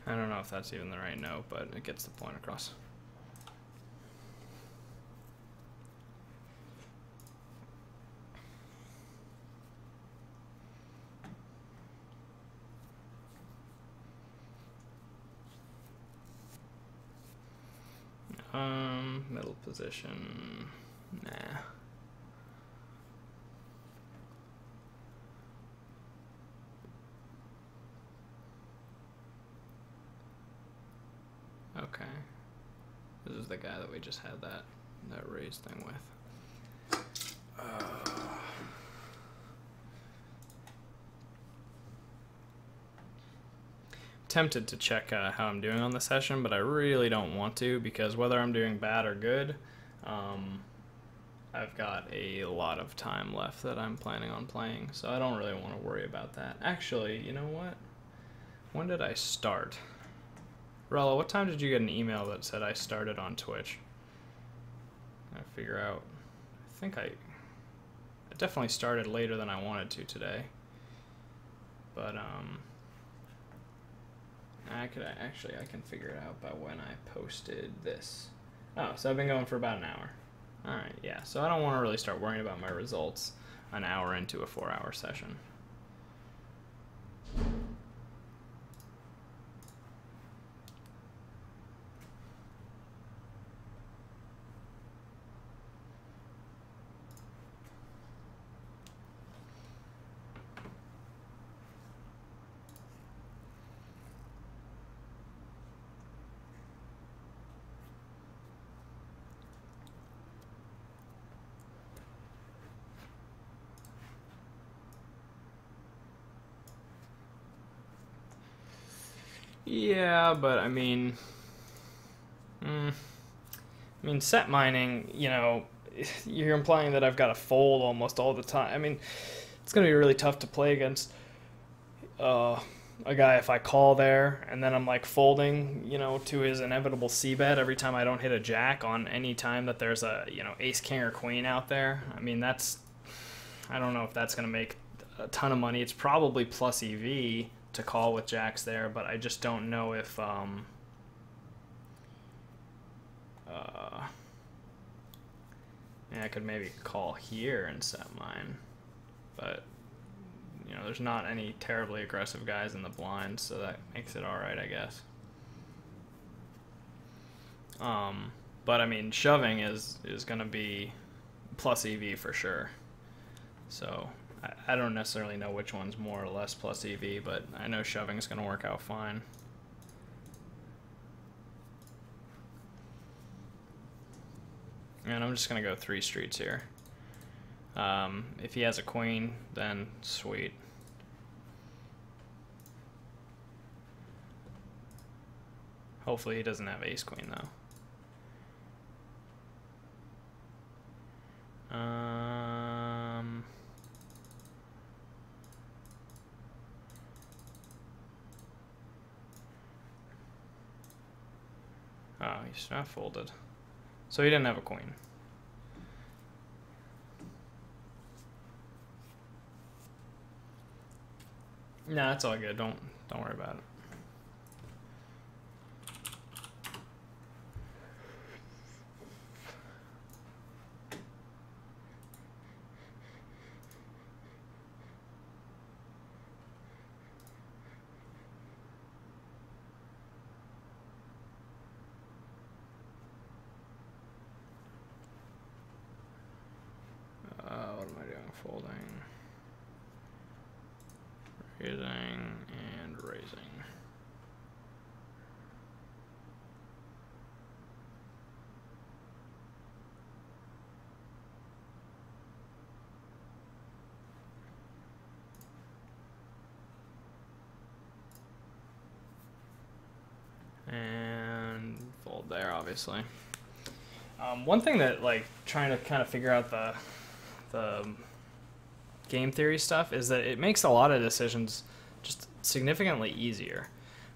I don't know if that's even the right note, but it gets the point across. Middle position, nah. Okay. This is the guy that we just had that raise thing with. Tempted to check how I'm doing on the session, but I really don't want to, because whether I'm doing bad or good, I've got a lot of time left that I'm planning on playing, so I don't really want to worry about that. Actually, you know what? When did I start? Rella, what time did you get an email that said I started on Twitch? I figure out. I think I definitely started later than I wanted to today. But I can figure it out by when I posted this. Oh, so I've been going for about an hour. All right, yeah. So I don't want to really start worrying about my results an hour into a 4-hour session. Yeah, but I mean, set mining, you know, you're implying that I've got to fold almost all the time. I mean, it's going to be really tough to play against a guy if I call there and then I'm like folding, you know, to his inevitable c-bet every time I don't hit a jack on any time that there's a, you know, ace, king, or queen out there. I mean, I don't know if that's going to make a ton of money. It's probably plus EV to call with jacks there, but I just don't know if yeah, I could maybe call here and set mine, but you know, there's not any terribly aggressive guys in the blind, so that makes it all right, I guess. But I mean, shoving is going to be plus EV for sure. So I don't necessarily know which one's more or less plus EV, but I know shoving is going to work out fine. And I'm just going to go 3 streets here. If he has a queen, then sweet. Hopefully he doesn't have ace queen though. Oh, he's not folded. So he didn't have a queen. Nah, that's all good. Don't worry about it. What am I doing? Folding, raising, and raising. And fold there, obviously. One thing that, like, trying to kind of figure out the game theory stuff is that it makes a lot of decisions just significantly easier.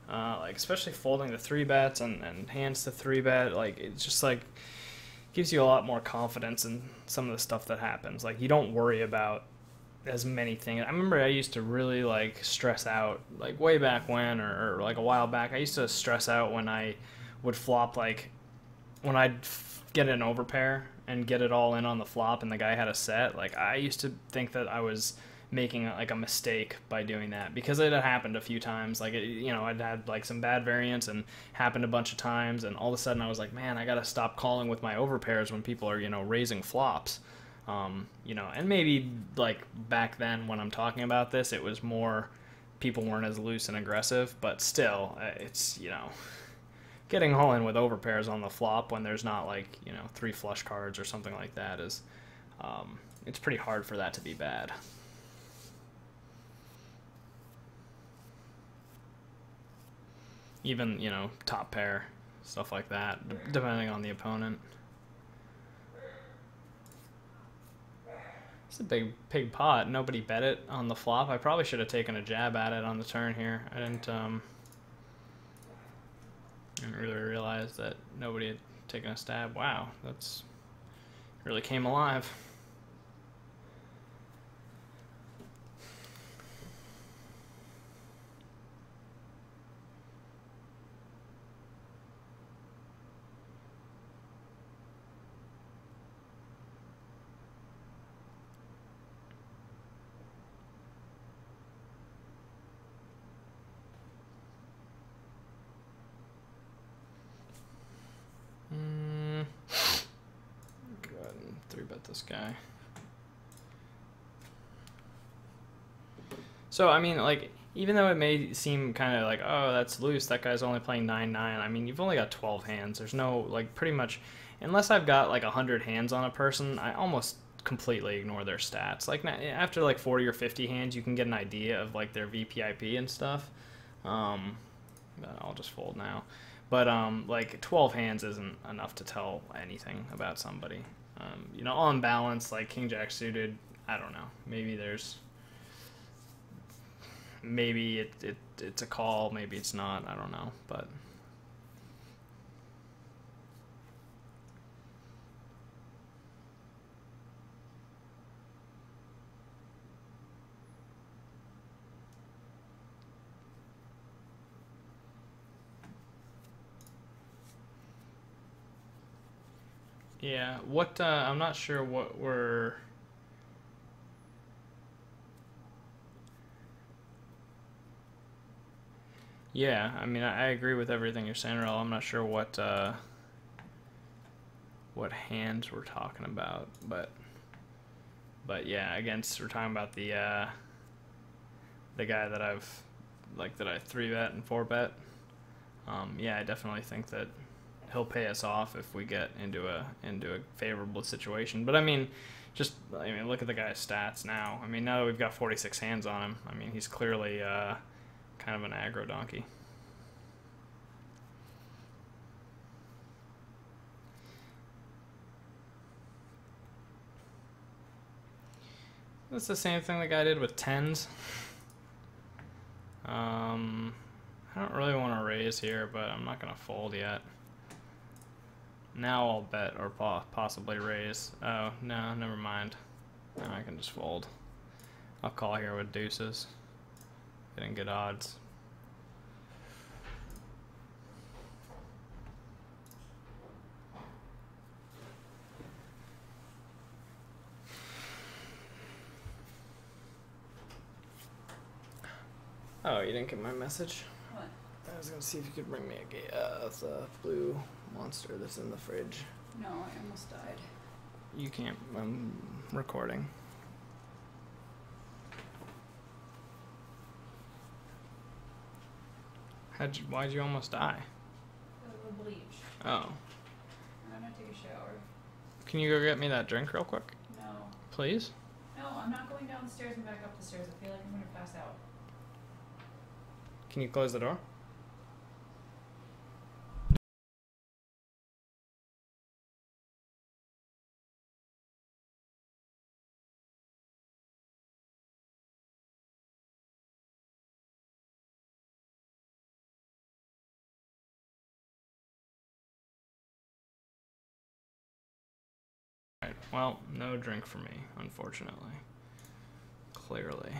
Like, especially folding the 3-bets and hands to 3-bet, like, it's just like gives you a lot more confidence in some of the stuff that happens. Like, you don't worry about as many things. I remember I used to really like stress out, like way back when, or like a while back. I used to stress out when I would flop, like when I'd get an overpair and get it all in on the flop, and the guy had a set. Like I used to think that I was making like a mistake by doing that because it had happened a few times. Like I'd had like some bad variance and happened a bunch of times, and all of a sudden I was like, man, I gotta stop calling with my overpairs when people are raising flops. And maybe like back then when I'm talking about this, it was more people weren't as loose and aggressive, but still, it's getting all in with overpairs on the flop when there's not like three flush cards or something like that is it's pretty hard for that to be bad. Even top pair stuff like that, depending on the opponent. It's a big pot. Nobody bet it on the flop. I probably should have taken a jab at it on the turn here. I didn't really realize that nobody had taken a stab. Wow, that's really came alive. Go ahead and 3-bet this guy. So, I mean, like, even though it may seem kind of like, oh, that's loose, that guy's only playing 9-9, I mean, you've only got 12 hands. There's no, like, pretty much, unless I've got, like, 100 hands on a person, I almost completely ignore their stats. Like, after, like, 40 or 50 hands, you can get an idea of, like, their VPIP and stuff. I'll just fold now. But, like, 12 hands isn't enough to tell anything about somebody. On balance, like, King-Jack suited, I don't know. Maybe it's a call, maybe it's not, I don't know. But yeah, I'm not sure what we're... Yeah, I mean, I agree with everything you're saying, Earl. I'm not sure what hands we're talking about, but yeah, against we're talking about the guy that I 3-bet and 4-bet. Yeah, I definitely think that he'll pay us off if we get into a favorable situation. But I mean, look at the guy's stats now. I mean, now that we've got 46 hands on him, I mean, he's clearly kind of an aggro donkey. That's the same thing the guy did with tens. I don't really want to raise here, but I'm not going to fold yet. Now I'll bet or possibly raise. Oh, no, never mind. Now I can just fold. I'll call here with deuces. Getting good odds. Oh, you didn't get my message? What? I was gonna see if you could bring me the blue monster that's in the fridge. No, I almost died. You can't. I'm recording. Why'd you almost die? The bleach. Oh. I'm gonna take a shower. Can you go get me that drink real quick? No. Please? No, I'm not going down the stairs and back up the stairs. I feel like I'm gonna pass out. Can you close the door? Well, no drink for me, unfortunately. clearly.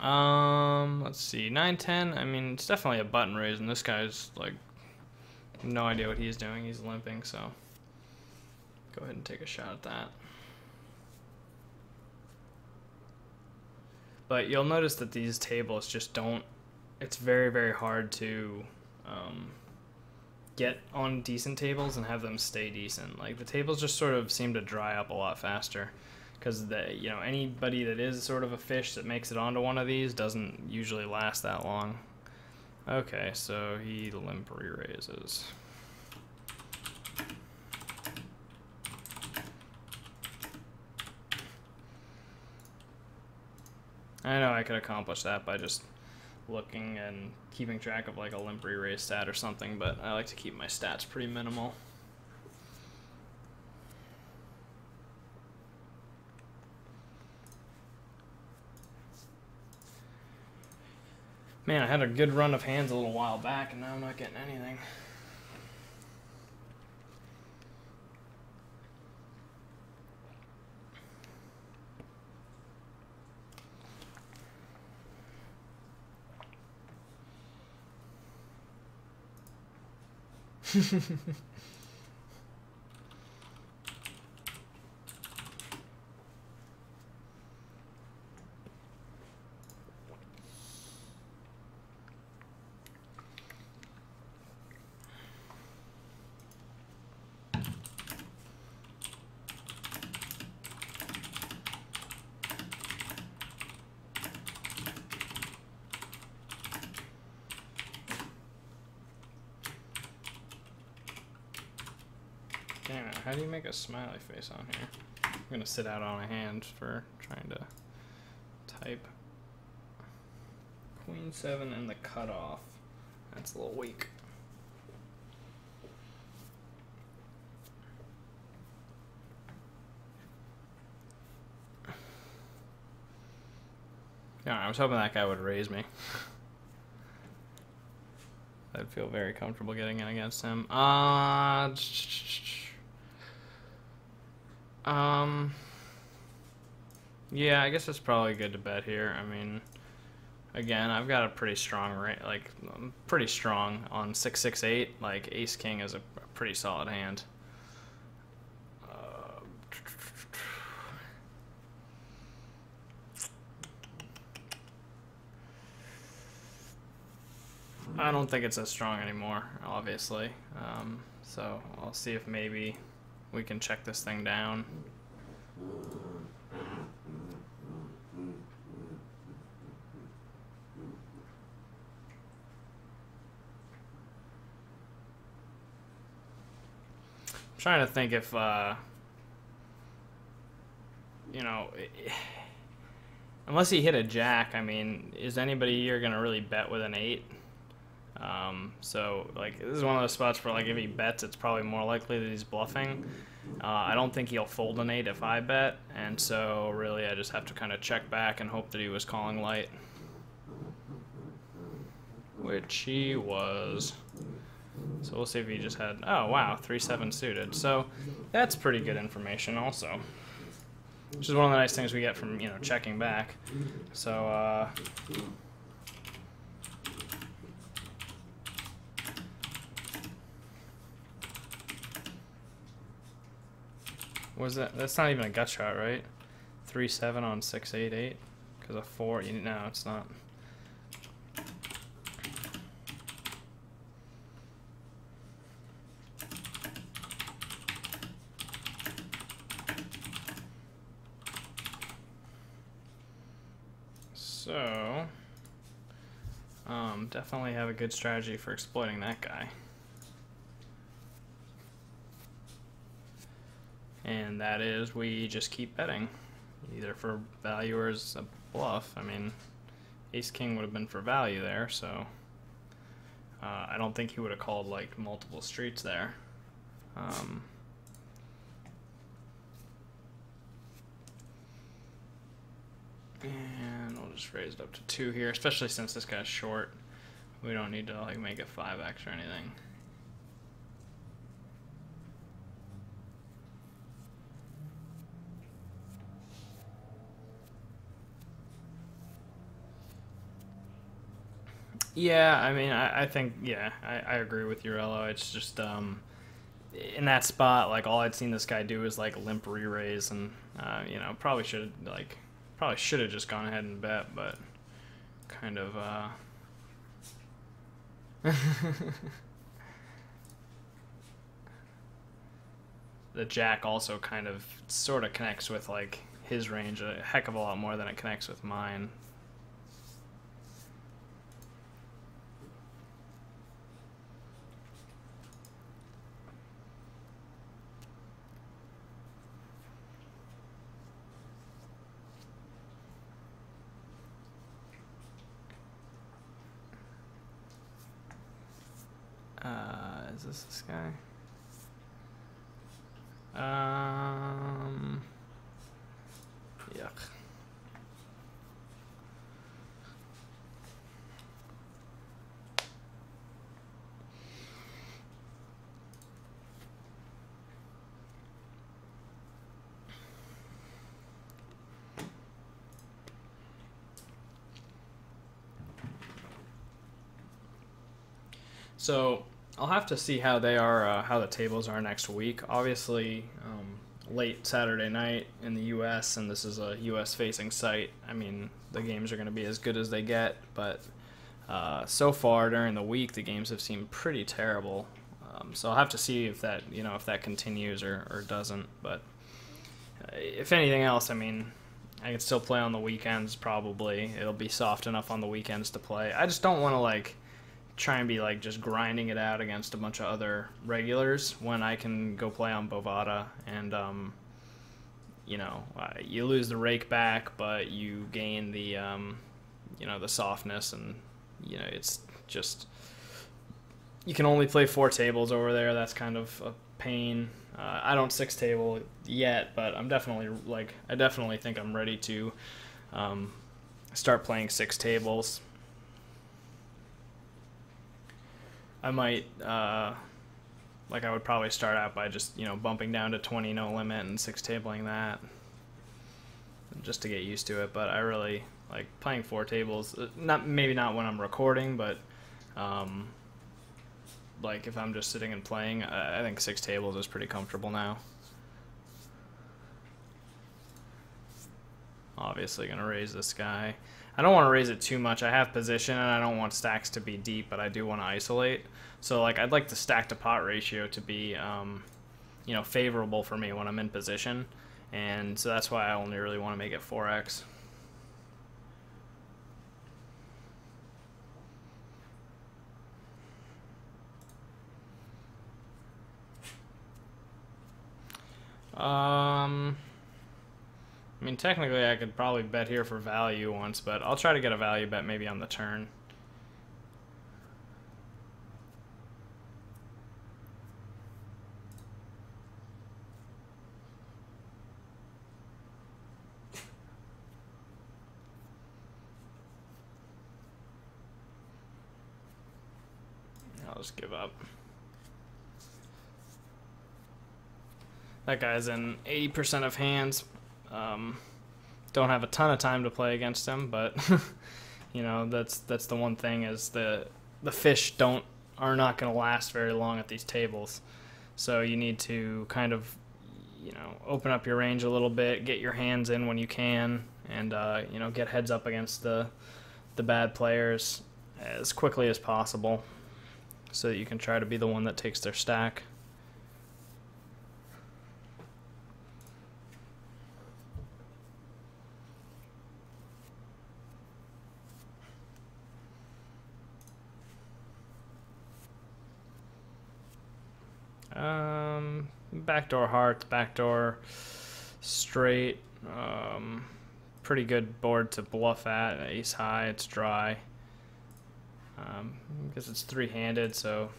Let's see, 9-10. I mean, it's definitely a button raise, and this guy's like no idea what he's doing. He's limping, so go ahead and take a shot at that. But you'll notice that these tables just don't. It's very, very hard to get on decent tables and have them stay decent. Like the tables just sort of seem to dry up a lot faster. Because anybody that is sort of a fish that makes it onto one of these doesn't usually last that long. Okay, so he limp re-raises. I know I could accomplish that by just looking and keeping track of like a limp re-raise stat or something, but I like to keep my stats pretty minimal. Man, I had a good run of hands a little while back, and now I'm not getting anything. Damn it, how do you make a smiley face on here? I'm gonna sit out on a hand for trying to type. Queen 7 and the cutoff. That's a little weak. Yeah, I was hoping that guy would raise me. I'd feel very comfortable getting in against him. Yeah, I guess it's probably good to bet here. I mean, again, I've got a pretty strong I'm pretty strong on 6-6-8. Like Ace King is a pretty solid hand. I don't think it's as strong anymore, obviously. So I'll see if maybe we can check this thing down. I'm trying to think if, unless he hit a jack, I mean, is anybody here going to really bet with an 8? So like this is one of those spots where like if he bets, it's probably more likely that he's bluffing. I don't think he'll fold an 8 if I bet, and so really I just have to kind of check back and hope that he was calling light, which he was. So we'll see if he just had, oh wow, 3-7 suited. So that's pretty good information also, which is one of the nice things we get from checking back. So was that's not even a gut shot, right? 3-7 on 6-8-8 because of 4. No, it's not. So definitely have a good strategy for exploiting that guy. And that is we just keep betting, either for value or as a bluff. I mean, Ace King would have been for value there, so I don't think he would have called like multiple streets there. And we'll just raise it up to 2 here, especially since this guy's short. We don't need to like make it 5x or anything. Yeah, I mean, I think, yeah, I agree with Urello. It's just, in that spot, like, all I'd seen this guy do is, like, limp re-raise, and, you know, probably should have just gone ahead and bet, but kind of, the jack also kind of sort of connects with, like, his range a heck of a lot more than it connects with mine. Is this guy? Yuck. So I'll have to see how they are, how the tables are next week. Obviously, late Saturday night in the U.S., and this is a U.S. facing site. I mean, the games are going to be as good as they get, but so far during the week, the games have seemed pretty terrible. So I'll have to see if that, you know, if that continues or doesn't. But if anything else, I mean, I can still play on the weekends. Probably it'll be soft enough on the weekends to play. I just don't want to like try and be like just grinding it out against a bunch of other regulars when I can go play on Bovada and you know, you lose the rake back, but you gain the you know, the softness, and you know, it's just you can only play 4 tables over there. That's kind of a pain. I don't 6 table yet, but I'm definitely like I definitely think I'm ready to start playing 6 tables. I might, like I would probably start out by just, you know, bumping down to 20 no limit and 6 tabling that just to get used to it. But I really like playing 4 tables, maybe not when I'm recording, but like if I'm just sitting and playing, I think 6 tables is pretty comfortable now. Obviously gonna raise this guy. I don't want to raise it too much. I have position and I don't want stacks to be deep, but I do want to isolate. So like I'd like the stack to pot ratio to be you know, favorable for me when I'm in position, and so that's why I only really want to make it 4x. I mean, technically I could probably bet here for value once, but I'll try to get a value bet maybe on the turn. I'll just give up. That guy's in 80% of hands. Don't have a ton of time to play against him, but you know, that's the one thing is the fish are not going to last very long at these tables. So you need to kind of, you know, open up your range a little bit, get your hands in when you can, and you know, get heads up against the bad players as quickly as possible, so that you can try to be the one that takes their stack. Backdoor hearts, backdoor straight. Pretty good board to bluff at. Ace high, it's dry. Because it's 3-handed, so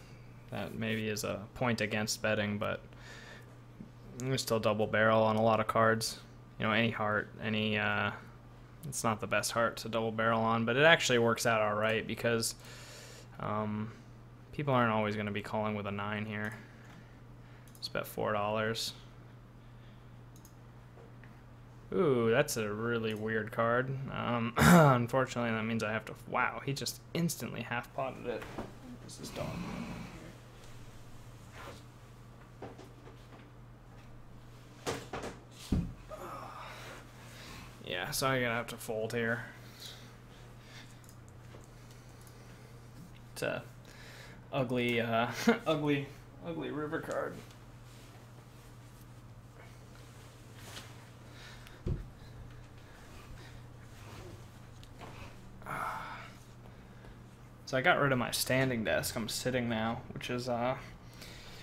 that maybe is a point against betting, but we still double barrel on a lot of cards. You know, any heart, it's not the best heart to double barrel on, but it actually works out alright because people aren't always going to be calling with a 9 here. Let's bet $4. Ooh, that's a really weird card. Unfortunately, that means I have to... Wow, he just instantly half-potted it. This is dog. Yeah, so I'm gonna have to fold here. It's a ugly, ugly river card. So I got rid of my standing desk. I'm sitting now, which is well,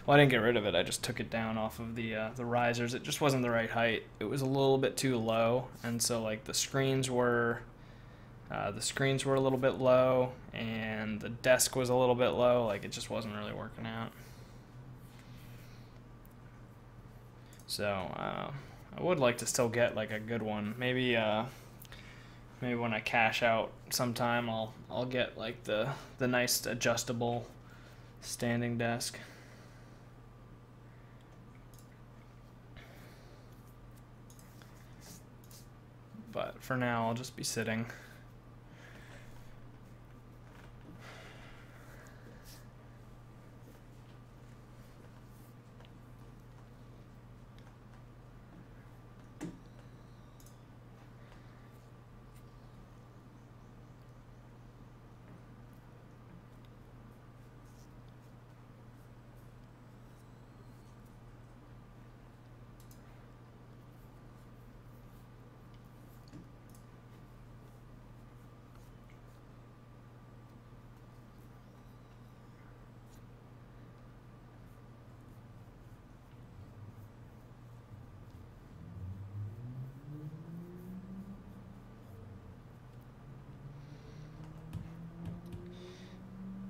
I didn't get rid of it. I just took it down off of the risers. It just wasn't the right height. It was a little bit too low, and so like the screens were a little bit low, and the desk was a little bit low. Like it just wasn't really working out. So I would like to still get like a good one. Maybe when I cash out sometime, I'll get like the nice adjustable standing desk. But for now, I'll just be sitting.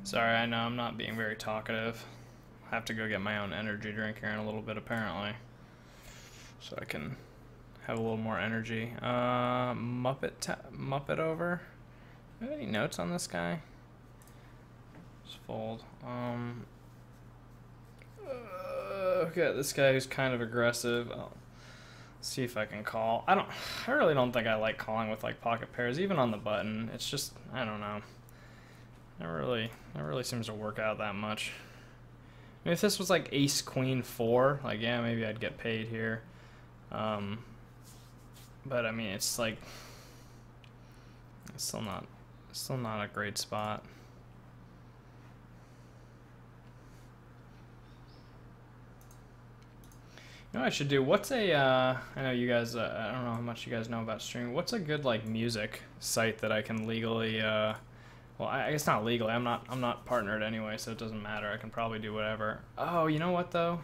Sorry, I know I'm not being very talkative. I have to go get my own energy drink here in a little bit, apparently, so I can have a little more energy. Muppet over. Do you have any notes on this guy? Just fold. Okay, this guy who's kind of aggressive. I'll see if I can call. I really don't think I like calling with like pocket pairs, even on the button. It's just, I don't know. That really seems to work out that much. I mean, if this was like ace queen 4, like yeah, maybe I'd get paid here. But I mean, it's like it's still not a great spot. You know what I should do? What's a I know you guys I don't know how much you guys know about streaming. What's a good like music site that I can legally well, I guess not legally. I'm not partnered anyway, so it doesn't matter. I can probably do whatever. Oh, you know what though?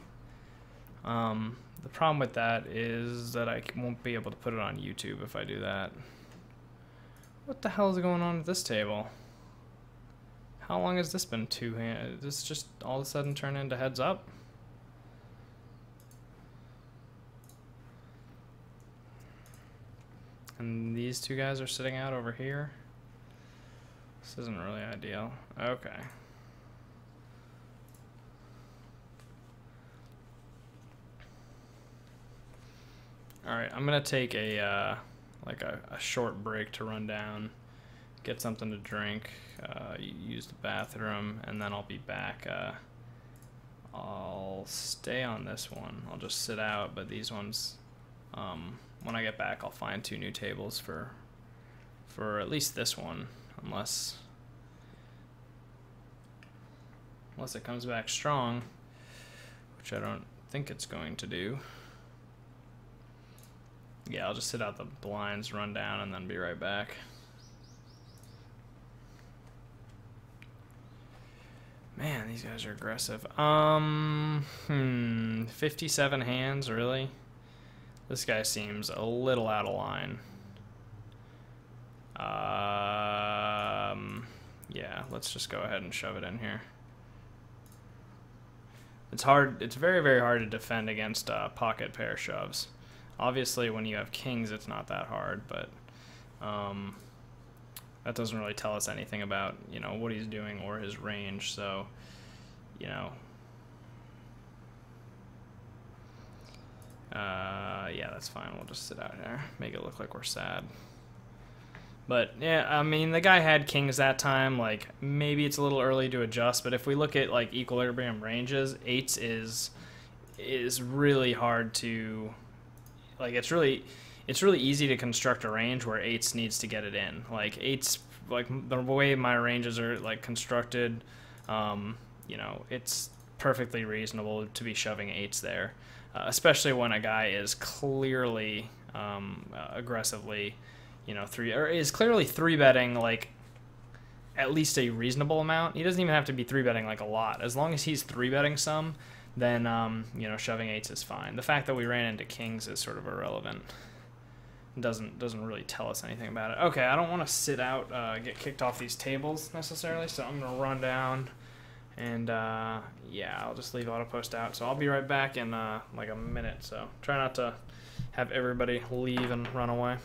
The problem with that is that I won't be able to put it on YouTube if I do that. What the hell is going on with this table? How long has this been two-handed? This just all of a sudden turned into heads up? And these two guys are sitting out over here. This isn't really ideal. Okay. Alright, I'm gonna take a like a short break to run down, get something to drink, use the bathroom, and then I'll be back. I'll stay on this one. I'll just sit out, but these ones, when I get back, I'll find 2 new tables for at least this one, unless it comes back strong, which I don't think it's going to do. Yeah, I'll just sit out the blinds, run down, and then be right back. Man, these guys are aggressive. 57 hands, really? This guy seems a little out of line. Yeah, let's just go ahead and shove it in here. It's hard. It's very, very hard to defend against pocket pair shoves. Obviously, when you have kings, it's not that hard, but that doesn't really tell us anything about, you know, what he's doing or his range. So, you know, Yeah, that's fine. We'll just sit out here. Make it look like we're sad. But, yeah, I mean, the guy had kings that time. Like, maybe it's a little early to adjust, but if we look at, like, equilibrium ranges, eights is really hard to... Like, it's really easy to construct a range where eights needs to get it in. Like, eights, like, the way my ranges are, like, constructed, you know, it's perfectly reasonable to be shoving eights there. Especially when a guy is clearly aggressively, you know, is clearly 3-betting like at least a reasonable amount. He doesn't even have to be 3-betting like a lot. As long as he's 3-betting some, then you know, shoving eights is fine. The fact that we ran into kings is sort of irrelevant. It doesn't really tell us anything about it. Okay, I don't want to sit out, get kicked off these tables necessarily, so I'm gonna run down. And, yeah, I'll just leave auto post out. So I'll be right back in, like a minute. So try not to have everybody leave and run away.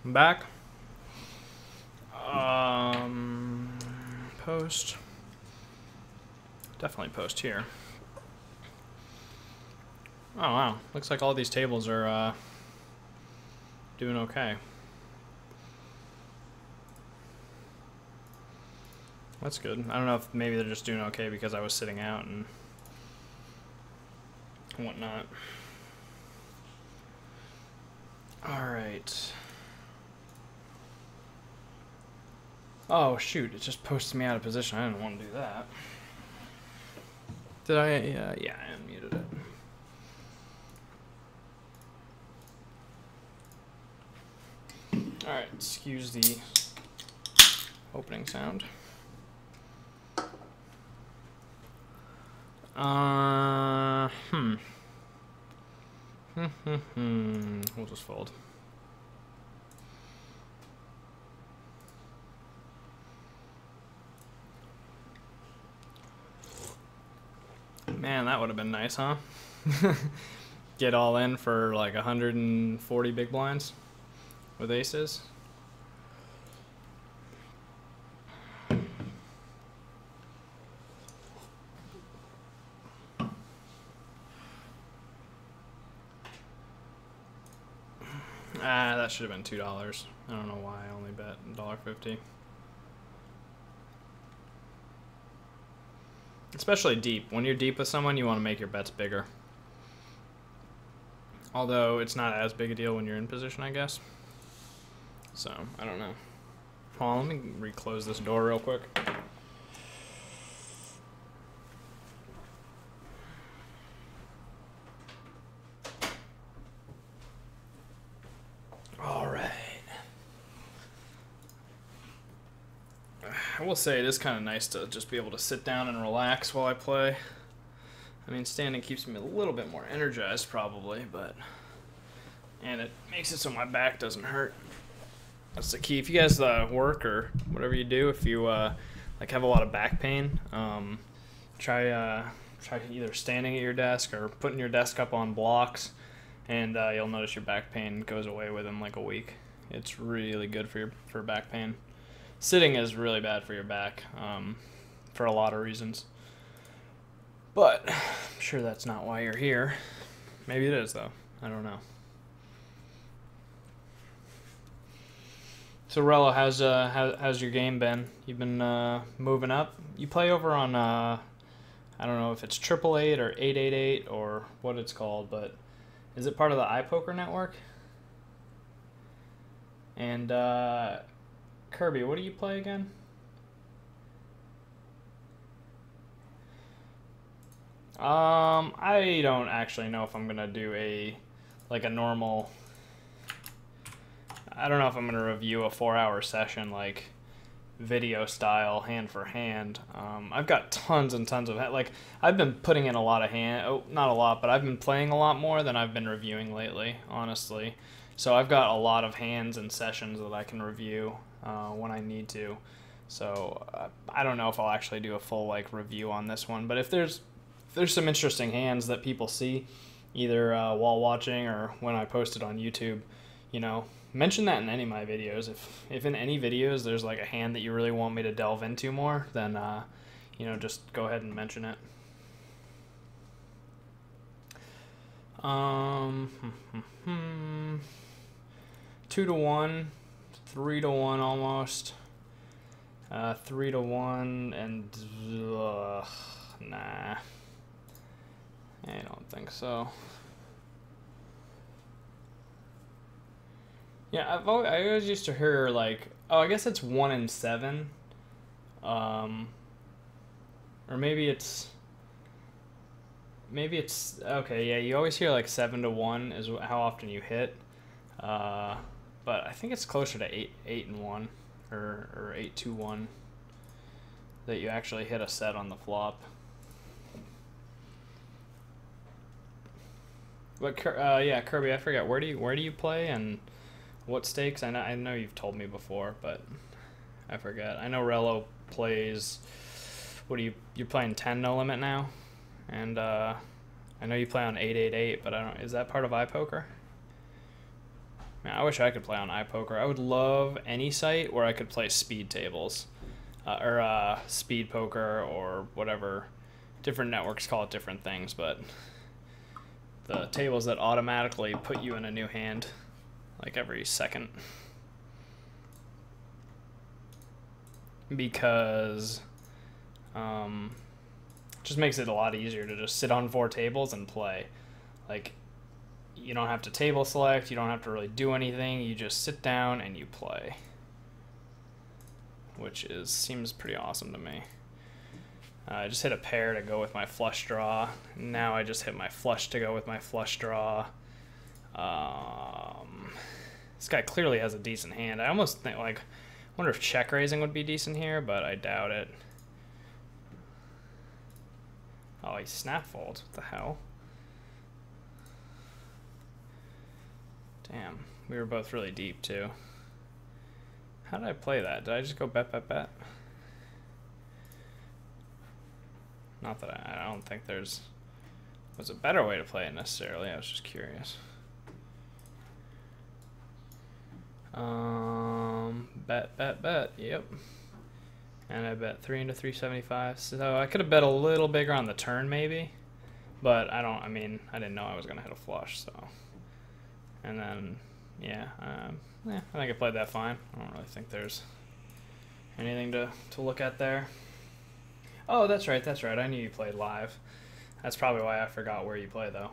I'm back. Post. Definitely post here. Oh wow, looks like all these tables are doing okay. That's good. I don't know if maybe they're just doing okay because I was sitting out and whatnot. Alright. Oh shoot, it just posted me out of position. I didn't want to do that. Did I? Yeah, I unmuted it. Alright, excuse the opening sound. We'll just fold. Man, that would have been nice, huh? Get all in for like 140 big blinds with aces. That should have been $2. I don't know why I only bet $1.50. Especially deep. When you're deep with someone, you want to make your bets bigger. Although it's not as big a deal when you're in position, I guess. So, I don't know. Hold on, let me reclose this door real quick. Alright. I will say it is kind of nice to just be able to sit down and relax while I play. I mean, standing keeps me a little bit more energized probably, and it makes it so my back doesn't hurt. That's the key. If you guys work or whatever you do, if you like have a lot of back pain, try either standing at your desk or putting your desk up on blocks, and you'll notice your back pain goes away within like a week. It's really good for back pain. Sitting is really bad for your back for a lot of reasons. But I'm sure that's not why you're here. Maybe it is, though. I don't know. So, Rello, how's your game been? You've been moving up? You play over on, I don't know if it's 888 or 888 or what it's called, but is it part of the iPoker network? And, Kirby, what do you play again? I don't actually know if I'm gonna do a normal. I don't know if I'm gonna review a 4-hour session like video style, hand for hand. I've got tons and tons of I've been putting in a lot of not a lot, but I've been playing a lot more than I've been reviewing lately, honestly. So I've got a lot of hands and sessions that I can review when I need to. So I don't know if I'll actually do a full review on this one, but if there's some interesting hands that people see, either while watching or when I post it on YouTube, mention that in any of my videos. If in any videos there's a hand that you really want me to delve into more, then just go ahead and mention it. 2-1, 3-1 almost, 3-1, and nah. I don't think so. Yeah, I always used to hear oh, I guess it's 1-7, or maybe it's okay. Yeah, you always hear 7-1 is how often you hit, but I think it's closer to 8-1 or 8-2-1 that you actually hit a set on the flop. But yeah, Kirby, I forget where do you play and what stakes? I know you've told me before, but I forget. I know Rello plays. What you're playing 10 no limit now, and I know you play on 888, but I don't. Is that part of iPoker? Man, I wish I could play on iPoker. I would love any site where I could play speed tables, or speed poker or whatever. Different networks call it different things, but the tables that automatically put you in a new hand every second, because it just makes it a lot easier to just sit on 4 tables and play. You don't have to table select, you don't have to really do anything, you just sit down and you play, which seems pretty awesome to me. I just hit a pair to go with my flush draw. Now I just hit my flush to go with my flush draw. This guy clearly has a decent hand. I almost think wonder if check raising would be decent here, but I doubt it. Oh, he snap folds. What the hell? Damn, we were both really deep too. How did I play that? Did I just go bet, bet, bet? Not that I don't think was a better way to play it necessarily. I was just curious. Bet, bet, bet. Yep. And I bet 3 into 375. So I could have bet a little bigger on the turn maybe, but I didn't know I was gonna hit a flush. So, and then yeah, I think I played that fine. I don't really think there's anything to look at there. Oh, that's right. I knew you played live. That's probably why I forgot where you play, though.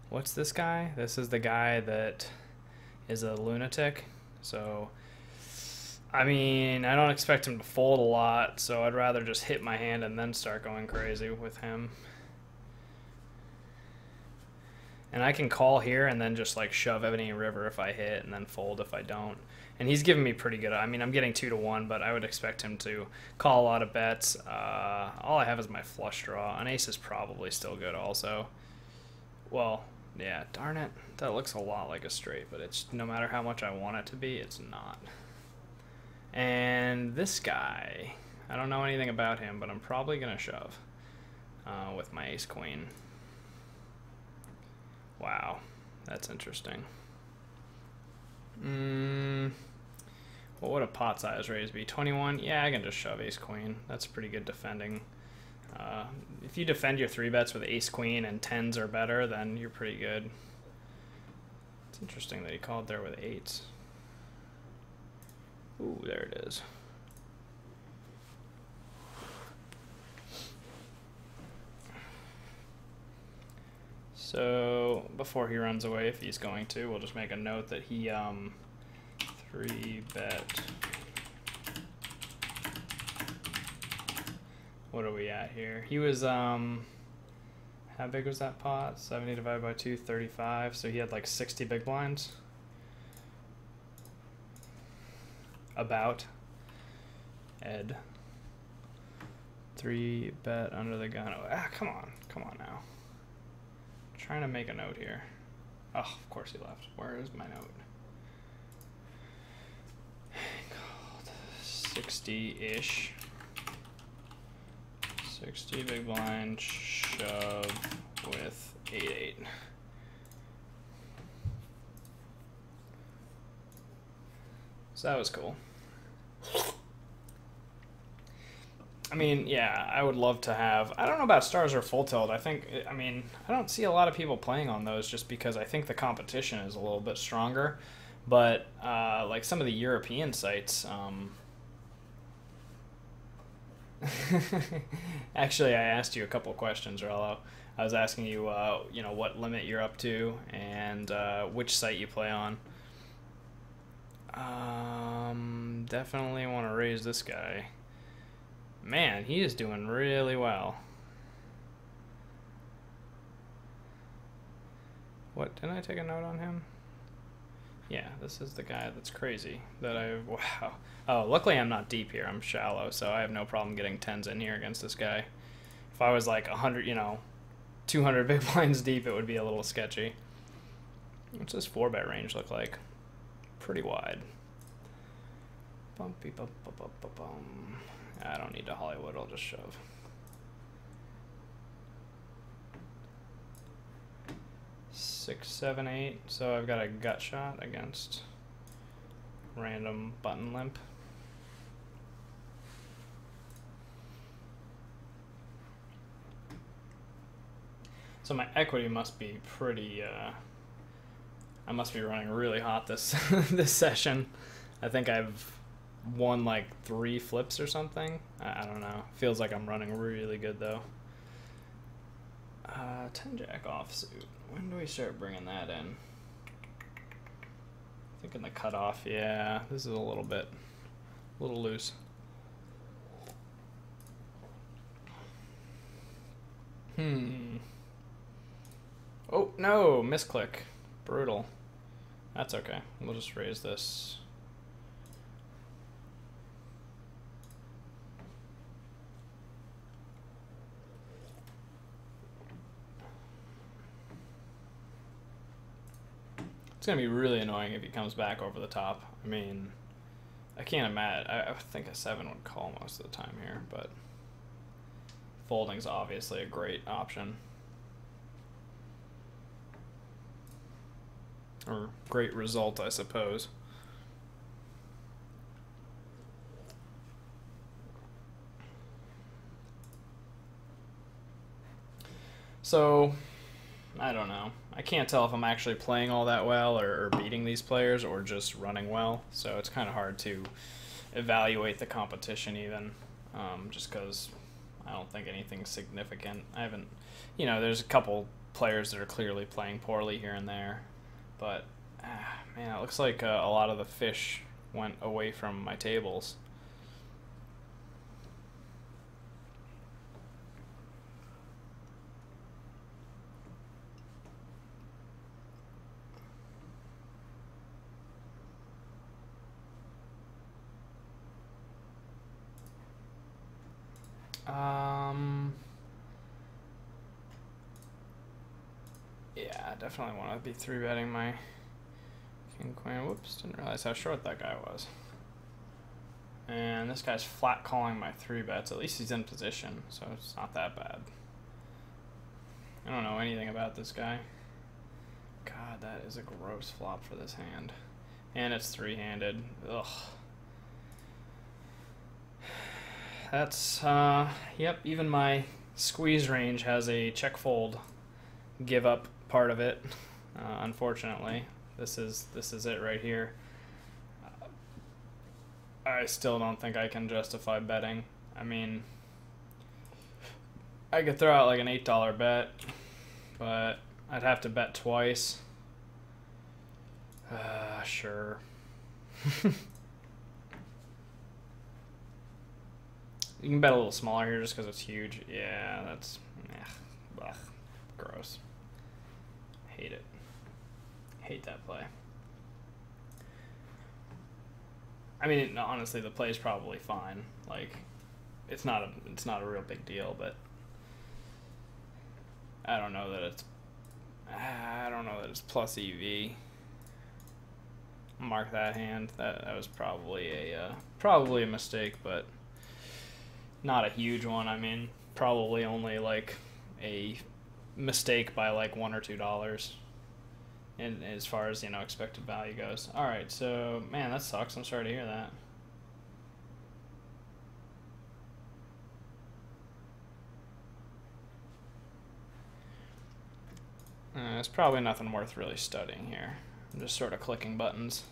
What's this guy? This is the guy that is a lunatic. So, I don't expect him to fold a lot, so I'd rather just hit my hand and then start going crazy with him. And I can call here and then just like shove any river if I hit and then fold if I don't. And he's giving me pretty good. I mean, I'm getting 2-1, but I would expect him to call a lot of bets. All I have is my flush draw. An ace is probably still good also. Well, yeah, darn it. That looks a lot like a straight, but it's no matter how much I want it to be, it's not. And this guy, I don't know anything about him, but I'm probably going to shove with my ace queen. Wow, that's interesting. What would a pot size raise be? 21? Yeah, I can just shove ace queen. That's pretty good defending. If you defend your 3-bets with ace queen and 10s or better, then you're pretty good. It's interesting that he called there with 8s. Ooh, there it is. So before he runs away, if he's going to, we'll just make a note that he 3-bet. What are we at here? He was how big was that pot? 70 divided by 2, 35. So he had like 60 big blinds. About Ed. 3-bet under the gun. Oh, come on now. Trying to make a note here. Oh, of course he left. Where is my note? 60-ish. 60 big blind shove with 8-8. So that was cool. I mean, yeah, I would love to have... I don't know about stars or full tilt. I mean, I don't see a lot of people playing on those just because I think the competition is a little bit stronger. But, like some of the European sites... Actually, I asked you a couple questions, Rello. I was asking you, you know, what limit you're up to and which site you play on. Definitely want to raise this guy. Man, he is doing really well. What, didn't I take a note on him? Yeah, this is the guy that's crazy. Wow. Oh, luckily I'm not deep here. I'm shallow, so I have no problem getting 10s in here against this guy. If I was like 100, you know, 200 big blinds deep, it would be a little sketchy. What's this 4-bet range look like? Pretty wide. Bumpy bump bump bump bump bum. I don't need to Hollywood, I'll just shove. Six, 7, 8. So I've got a gut shot against random button limp. So my equity must be pretty, I must be running really hot this this session. I think I've won like 3 flips or something. I don't know. Feels like I'm running really good though. 10 jack offsuit. When do we start bringing that in? I think in the cutoff. Yeah, this is a little loose. Oh no, misclick. Brutal. That's okay. We'll just raise this. It's gonna be really annoying if he comes back over the top. I mean, I can't imagine. I think a 7 would call most of the time here, but folding's obviously a great option. Or great result, I suppose. So, I don't know. I can't tell if I'm actually playing all that well or beating these players or just running well. So it's kind of hard to evaluate the competition even, just because I don't think anything's significant. I haven't, you know, there's a couple players that are clearly playing poorly here and there. But, man, it looks like a lot of the fish went away from my tables. Yeah, definitely want to be 3-betting my king, queen. Whoops, didn't realize how short that guy was. And this guy's flat calling my 3-bets. At least he's in position, so it's not that bad. I don't know anything about this guy. God, that is a gross flop for this hand. And it's 3-handed. Ugh. That's, yep, even my squeeze range has a check fold give up part of it, unfortunately. This is it right here. I still don't think I can justify betting. I mean, I could throw out like an $8 bet, but I'd have to bet twice. Sure. You can bet a little smaller here just because it's huge. Yeah, that's... Ugh, gross. Hate it. Hate that play. I mean, honestly, the play is probably fine. Like, it's not a real big deal, but I don't know that it's plus EV. Mark that hand. That was probably a mistake, but not a huge one. I mean, probably only like a mistake by like $1 or $2. And as far as, expected value goes. All right, so, man, that sucks. I'm sorry to hear that. There's probably nothing worth really studying here. I'm just sort of clicking buttons.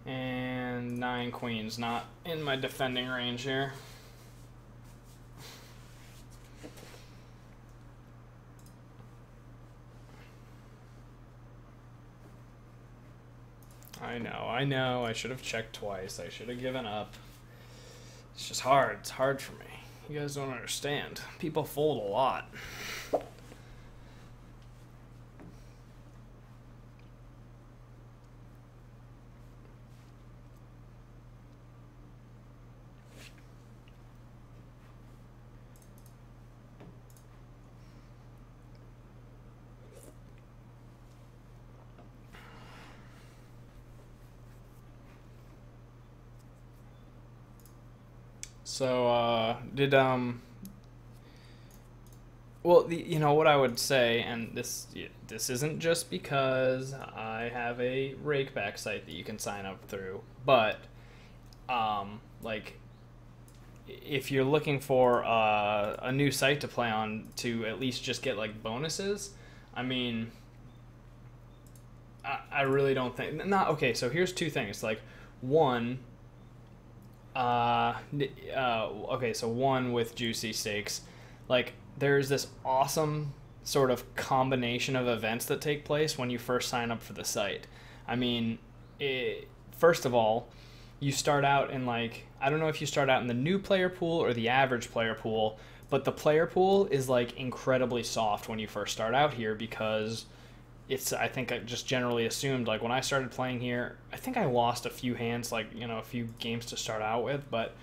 And 9 queens, not in my defending range here. I know. I should have checked twice. I should have given up. It's just hard. It's hard for me. You guys don't understand. People fold a lot. So, well, what I would say, and this isn't just because I have a rakeback site that you can sign up through, but, like, if you're looking for a new site to play on to at least just get, like, bonuses, I mean, I really don't think, okay, so here's two things, like, one... okay, so one with Juicy Stakes, like there's this awesome sort of combination of events that take place when you first sign up for the site. I mean, first of all, you start out in like, I don't know if you start out in the new player pool or the average player pool, but the player pool is like incredibly soft when you first start out here because I think I just generally assumed, like, when I started playing here, I think I lost a few hands, like, a few games to start out with, but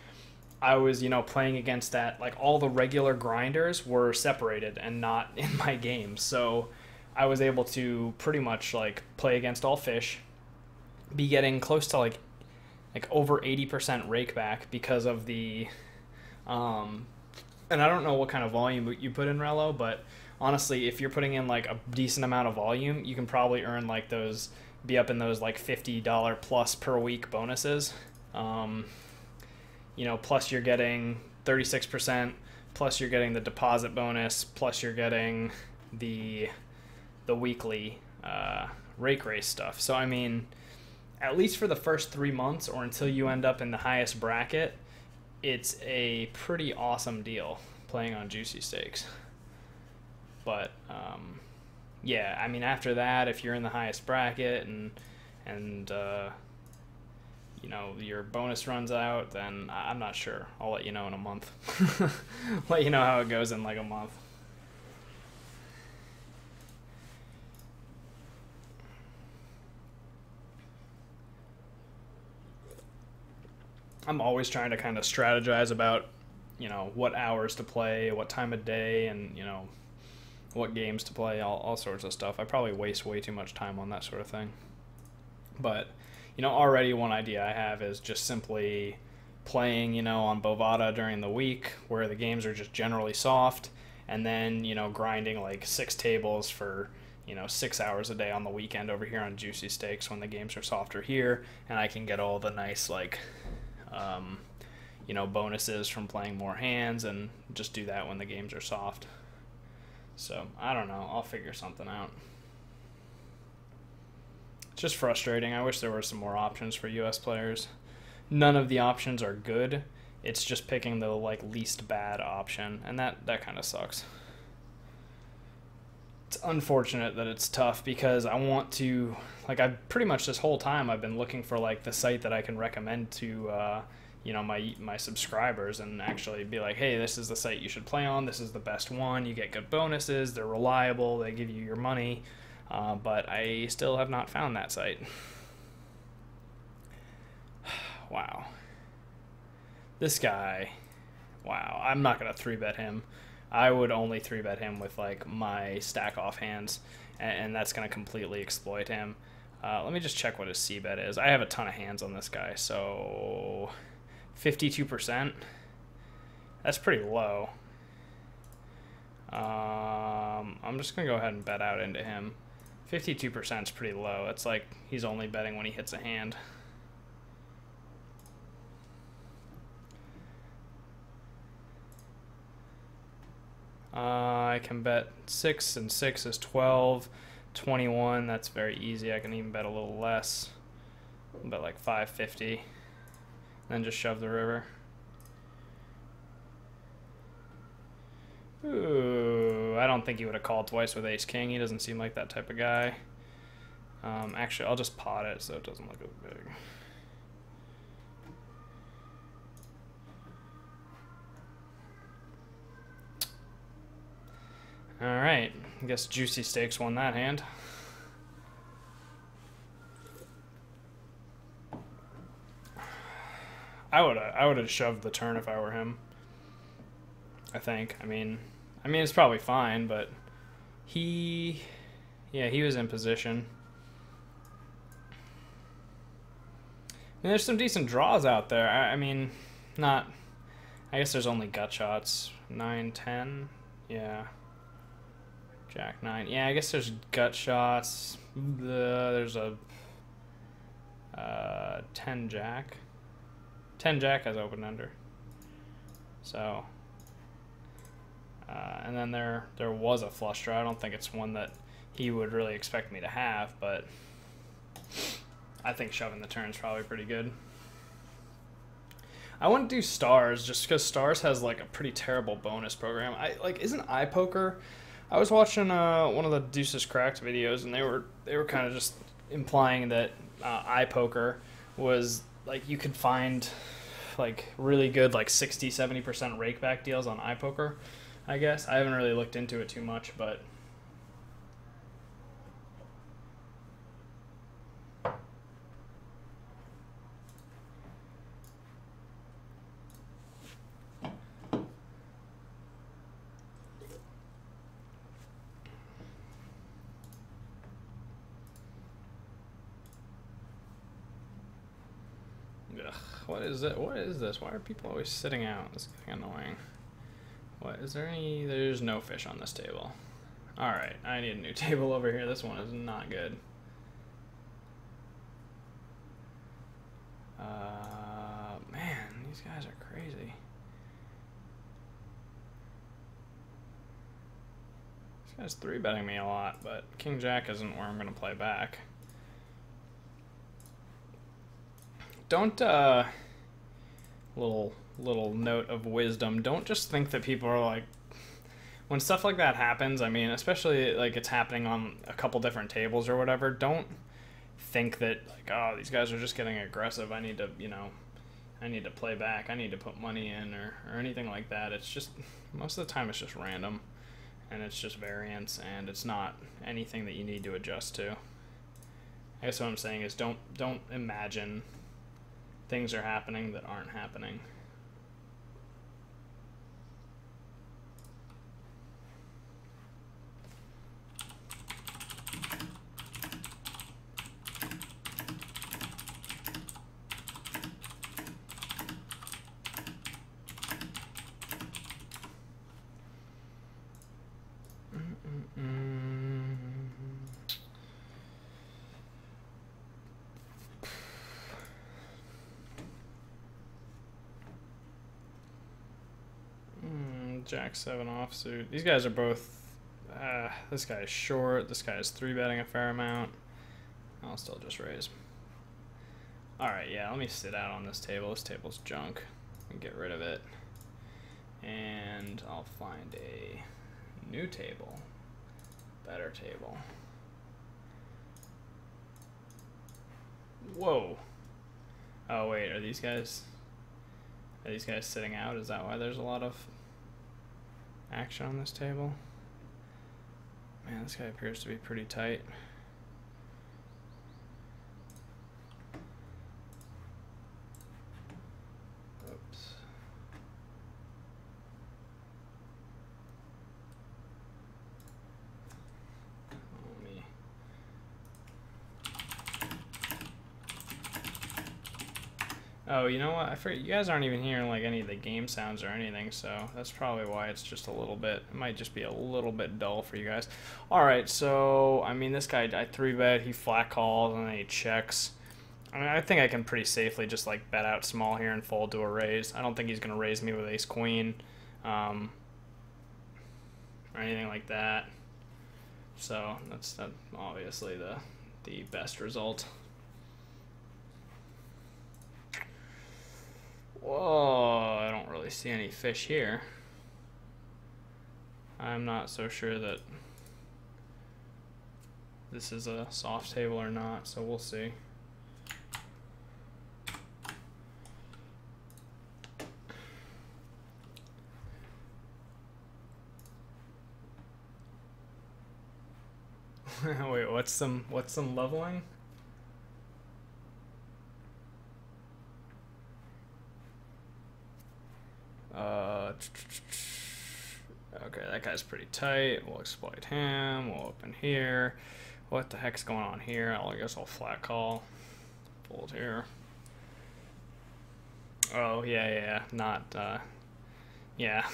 I was, playing against that, like, all the regular grinders were separated and not in my game, so I was able to pretty much, like, play against all fish, be getting close to, like over 80% rake back because of the, and I don't know what kind of volume you put in Relo, but honestly, if you're putting in like a decent amount of volume, you can probably earn like be up in those like $50 plus per week bonuses. Plus you're getting 36%, plus you're getting the deposit bonus, plus you're getting the weekly rake race stuff. So I mean, at least for the first 3 months or until you end up in the highest bracket, it's a pretty awesome deal playing on Juicy Stakes. But yeah, I mean, after that, if you're in the highest bracket and you know, your bonus runs out, then I'm not sure. I'll let you know in a month. Let you know how it goes in like a month. I'm always trying to kind of strategize about, you know, what hours to play, what time of day, and, you know, what games to play, all sorts of stuff. I probably waste way too much time on that sort of thing. But, you know, already one idea I have is just simply playing, you know, on Bovada during the week where the games are just generally soft, and then, you know, grinding like 6 tables for, you know, 6 hours a day on the weekend over here on Juicy Stakes when the games are softer here, and I can get all the nice, like, you know, bonuses from playing more hands and just do that when the games are soft. So, I don't know. I'll figure something out. It's just frustrating. I wish there were some more options for US players. None of the options are good. It's just picking the, like, least bad option, and that kind of sucks. It's unfortunate that it's tough because I want to, like, I've pretty much this whole time I've been looking for, like, the site that I can recommend to you know, my subscribers and actually be like, hey, this is the site you should play on, this is the best one, you get good bonuses, they're reliable, they give you your money, but I still have not found that site. Wow. This guy, wow, I'm not going to 3-bet him. I would only 3-bet him with, like, my stack off hands, and that's going to completely exploit him. Let me just check what his C-bet is. I have a ton of hands on this guy, so 52%. That's pretty low. I'm just going to go ahead and bet out into him. 52% is pretty low. It's like he's only betting when he hits a hand. I can bet 6, and 6 is 12. 21, that's very easy. I can even bet a little less. I'll bet like 550. Then just shove the river. Ooh, I don't think he would have called twice with ace-king. He doesn't seem like that type of guy. Actually, I'll just pot it so it doesn't look as big. Alright, I guess Juicy Stakes won that hand. I would have shoved the turn if I were him. I think. I mean it's probably fine, but he was in position. I mean, there's some decent draws out there. I mean, not. I guess there's only gut shots. 9, 10. Yeah. Jack 9. Yeah, I guess there's gut shots. There's a 10 Jack. 10 Jack has open under. So, and then there was a flush draw. I don't think it's one that he would really expect me to have, but I think shoving the turn is probably pretty good. I wouldn't do Stars just because Stars has like a pretty terrible bonus program. Isn't iPoker? I was watching one of the Deuces Cracked videos, and they were kind of just implying that iPoker was like you could find like really good like 60-70% rakeback deals on iPoker. I guess I haven't really looked into it too much, but what is it? What is this? Why are people always sitting out? This is getting annoying. What is there any? There's no fish on this table. All right, I need a new table over here. This one is not good. Man, these guys are crazy. This guy's 3-betting me a lot, but King Jack isn't where I'm going to play back. Don't, little note of wisdom, don't just think that people are like, when stuff like that happens, I mean, especially like it's happening on a couple different tables or whatever, don't think that like, oh, these guys are just getting aggressive, I need to, you know, I need to play back, I need to put money in or anything like that. It's just, most of the time it's just random, and it's just variance, and it's not anything that you need to adjust to. I guess what I'm saying is don't imagine things are happening that aren't happening. Jack 7 offsuit. These guys are both. This guy is short. This guy is 3-betting a fair amount. I'll still just raise. Alright, yeah, let me sit out on this table. This table's junk. And get rid of it. And I'll find a new table. Better table. Whoa. Oh, wait, are these guys sitting out? Is that why there's a lot of action on this table? Man, this guy appears to be pretty tight. Oops. Oh, you know what? I forget, you guys aren't even hearing like any of the game sounds or anything, so that's probably why it's just a little bit, it might just be a little bit dull for you guys. Alright, so, I mean, this guy, I 3-bet, he flat calls, and then he checks. I mean, I think I can pretty safely just like bet out small here and fold to a raise. I don't think he's going to raise me with ace-queen, or anything like that. So, that's obviously the best result. Whoa, I don't really see any fish here. I'm not so sure that this is a soft table or not, so we'll see. Wait, what's some leveling? Okay, that guy's pretty tight. We'll exploit him. We'll open here. What the heck's going on here? I guess I'll flat call. Fold here. Oh, yeah. Not, yeah.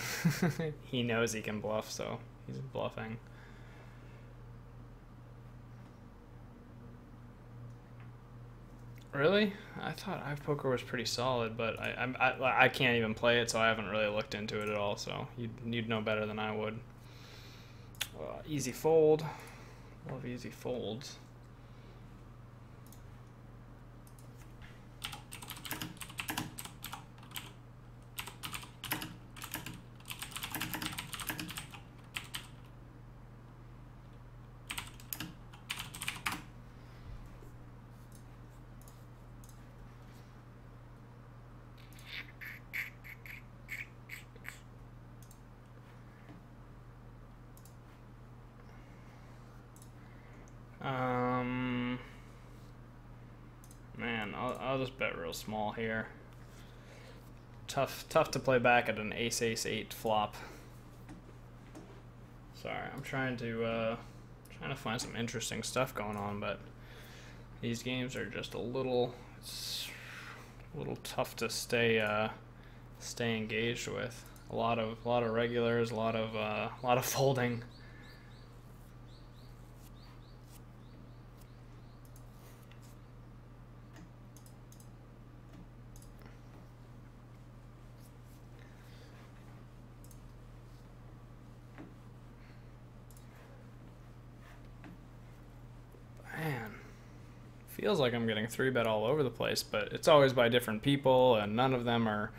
He knows he can bluff, so he's bluffing. Really? I thought iPoker was pretty solid, but I can't even play it, so I haven't really looked into it at all. So you'd know better than I would. Easy fold. Love easy folds. Man, I'll just bet real small here. Tough to play back at an ace-ace-8 flop. Sorry, I'm trying to find some interesting stuff going on, but these games are just a little tough to stay engaged with. A lot of regulars, a lot of folding. feels like I'm getting 3-bet all over the place, but it's always by different people, and none of them are,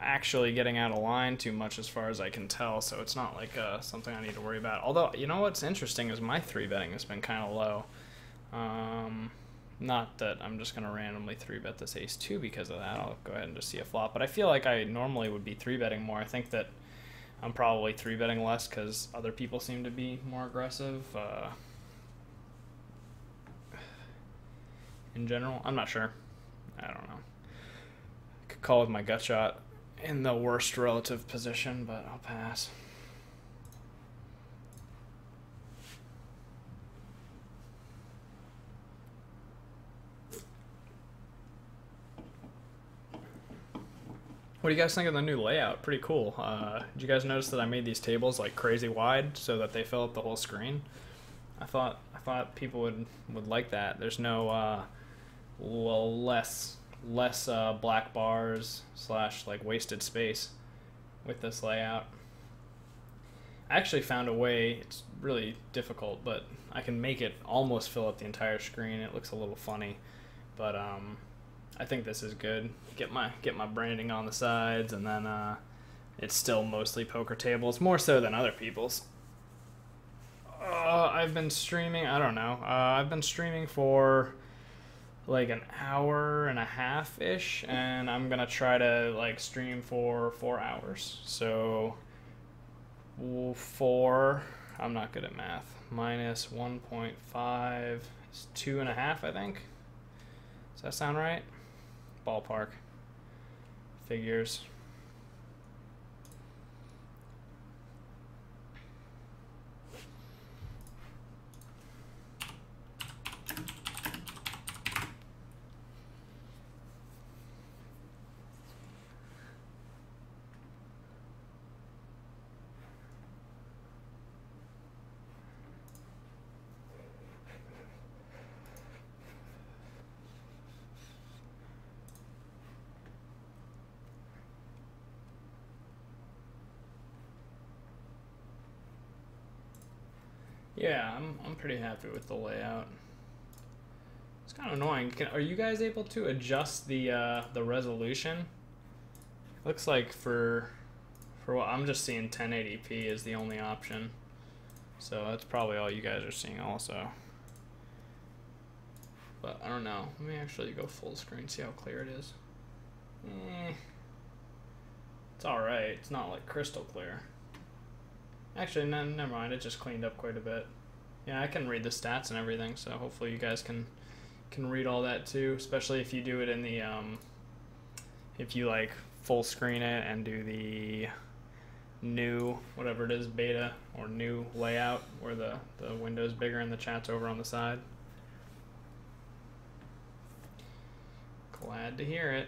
actually getting out of line too much as far as I can tell, so it's not like something I need to worry about. Although, what's interesting is my 3-betting has been kind of low. Not that I'm just going to randomly 3-bet this ace-2 because of that. I'll go ahead and just see a flop. But I feel like I normally would be 3-betting more. I think that I'm probably 3-betting less because other people seem to be more aggressive. In general, I'm not sure. I don't know. I could call with my gut shot in the worst relative position, but I'll pass. What do you guys think of the new layout? Pretty cool. Did you guys notice that I made these tables like crazy wide so that they fill up the whole screen? I thought people would like that. There's no less black bars / like wasted space with this layout. I actually found a way. It's really difficult, but I can make it almost fill up the entire screen. It looks a little funny, but I think this is good. Get my branding on the sides, and then it's still mostly poker tables, more so than other people's. I've been streaming. I don't know. I've been streaming for like an hour and a half ish, and I'm gonna try to like stream for 4 hours. So 4. I'm not good at math. Minus 1.5 is 2.5, I think. Does that sound right? Ballpark figures. Yeah, I'm pretty happy with the layout. It's kind of annoying. Are you guys able to adjust the resolution? Looks like for what I'm just seeing 1080p is the only option. So that's probably all you guys are seeing also. But I don't know. Let me actually go full screen, see how clear it is. It's alright. It's not like crystal clear. Actually, no, never mind. It just cleaned up quite a bit. Yeah, I can read the stats and everything, so hopefully you guys can read all that too, especially if you do it in the, if you like full screen it and do the new, whatever it is, beta or new layout where the window's bigger and the chat's over on the side. Glad to hear it.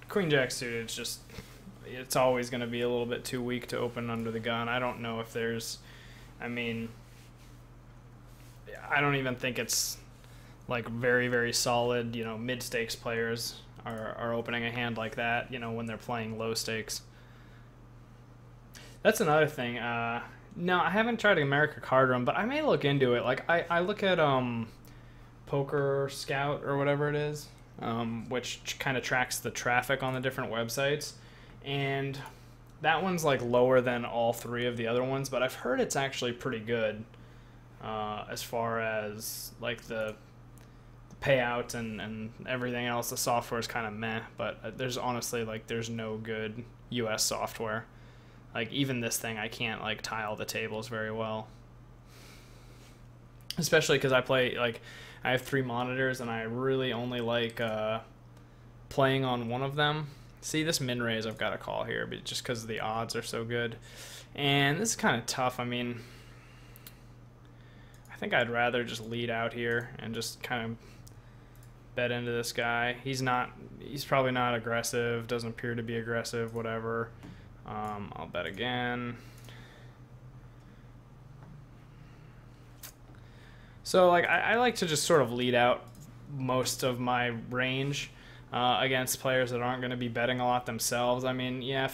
Queen Jack suited, it's always going to be a little bit too weak to open under the gun. I don't know if there's, I don't even think it's like very, very solid, mid-stakes players are opening a hand like that, when they're playing low stakes. That's another thing. No, I haven't tried America Card Room, but I may look into it. Like, I look at Poker Scout or whatever it is. Which kind of tracks the traffic on the different websites, and that one's like lower than all 3 of the other ones, but I've heard it's actually pretty good as far as like the payouts and everything else. The software is kind of meh, but there's honestly there's no good US software. Like even this thing, I can't like tile the tables very well, especially because I have 3 monitors, and I really only like playing on one of them. See, this min raise I've got to call here, but just because the odds are so good. And this is kind of tough. I think I'd rather just lead out here and just kind of bet into this guy. He's probably not aggressive, doesn't appear to be aggressive, whatever. I'll bet again. So I like to just sort of lead out most of my range. against players that aren't going to be betting a lot themselves. I mean, yeah,